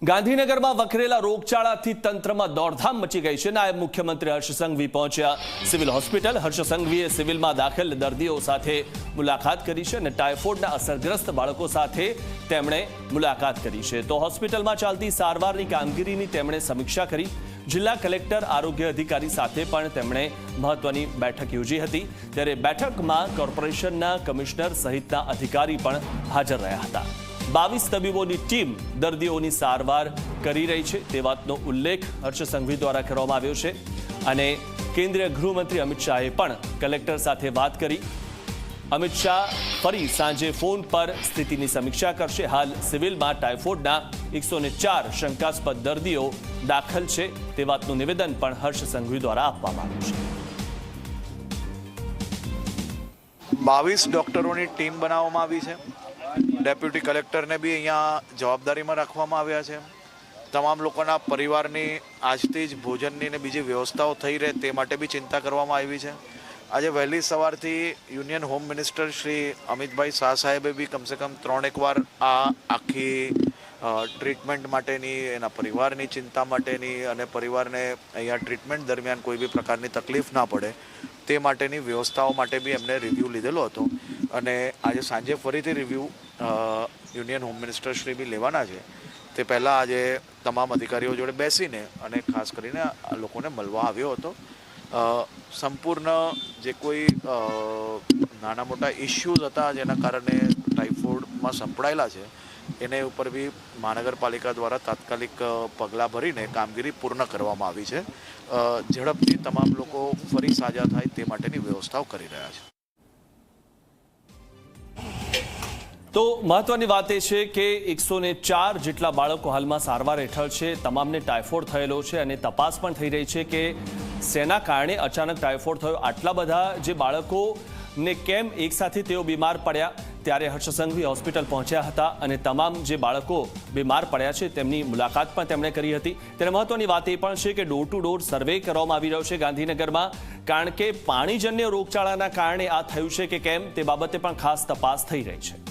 ગાંધીનગરમાં વકરેલા રોગચાળાથી તંત્રમાં દોડધામ મચી ગઈ છે। નાયબ મુખ્યમંત્રી હર્ષ સંઘવી પહોંચ્યા સિવિલ હોસ્પિટલ। હર્ષ સંઘવીએ સિવિલમાં દાખલ દર્દીઓ સાથે મુલાકાત કરી છે અને ટાઇફોઇડના અસરગ્રસ્ત બાળકો સાથે તેમણે મુલાકાત કરી છે। તો હોસ્પિટલમાં ચાલતી સારવારની કામગીરીની તેમણે સમીક્ષા કરી। જિલ્લા કલેક્ટર આરોગ્ય અધિકારી સાથે પણ તેમણે મહત્વની બેઠક યોજી હતી। ત્યારે બેઠકમાં કોર્પોરેશનના કમિશનર સહિતના અધિકારી પણ હાજર રહ્યા હતા। 22 તબીબોની ટીમ દર્દીઓની સારવાર કરી રહી છે તે વાતનો ઉલ્લેખ હર્ષ સંઘવી દ્વારા કરવામાં આવ્યો છે અને કેન્દ્રીય ગૃહમંત્રી અમિત શાહે પણ કલેક્ટર સાથે વાત કરી। અમિત શાહ ફરી સાંજે ફોન પર સ્થિતિની સમીક્ષા કરશે। હાલ સિવિલમાં ટાઇફોઇડના 104 શંકાસ્પદ દર્દીઓ દાખલ છે તે વાતનું નિવેદન પણ હર્ષ સંઘવી દ્વારા આપવામાં આવ્યું છે। 22 ડોક્ટરોની ટીમ બનાવવામાં આવી છે। ડેપ્યુટી કલેક્ટરને બી અહીંયા જવાબદારીમાં રાખવામાં આવ્યા છે। તમામ લોકોના પરિવારની આજથી જ ભોજનની ને બીજી વ્યવસ્થાઓ થઈ રહે તે માટે બી ચિંતા કરવામાં આવી છે। આજે વહેલી સવારથી union home minister Shri Amitbhai Shah સાહેબે બી કમસે કમ 3-1 વાર આ આખી ટ્રીટમેન્ટ માટેની એના પરિવારની ચિંતા માટેની અને પરિવારને અહીંયા ટ્રીટમેન્ટ દરમિયાન કોઈ બી પ્રકારની તકલીફ ના પડે તે માટેની વ્યવસ્થાઓ માટે બી એમને રિવ્યૂ લીધેલો હતો અને આજે સાંજે ફરીથી review union home minister Shri બી લેવાના છે। તે પહેલાં આજે તમામ અધિકારીઓ જોડે બેસીને અને ખાસ કરીને આ લોકોને મળવા આવ્યો હતો। સંપૂર્ણ જે કોઈ નાના મોટા ઇસ્યુઝ હતા જેના કારણે ટાઇફોઇડમાં સંપડાયેલા છે એને ઉપર બી મહાનગરપાલિકા દ્વારા તાત્કાલિક પગલાં ભરીને કામગીરી પૂર્ણ કરવામાં આવી છે। ઝડપથી તમામ લોકો ફરી સાજા થાય તે માટેની વ્યવસ્થાઓ કરી રહ્યા છે। તો મહત્વની વાત એ છે કે 104 જેટલા બાળકો હાલમાં સારવાર હેઠળ છે। તમામને ટાઇફોઇડ થયેલો છે અને તપાસ પણ થઈ રહી છે કે શેના કારણે અચાનક ટાઇફોઇડ થયો। આટલા બધા જે બાળકોને કેમ એકસાથે તેઓ બીમાર પડ્યા। ત્યારે હર્ષ સંઘવી હોસ્પિટલ પહોંચ્યા હતા અને તમામ જે બાળકો બીમાર પડ્યા છે તેમની મુલાકાત પણ તેમણે કરી હતી। ત્યારે મહત્વની વાત એ પણ છે કે ડોર ટુ ડોર સર્વે કરવામાં આવી રહ્યો છે ગાંધીનગરમાં, કારણ કે પાણીજન્ય રોગચાળાના કારણે આ થયું છે કે કેમ તે બાબતે પણ ખાસ તપાસ થઈ રહી છે।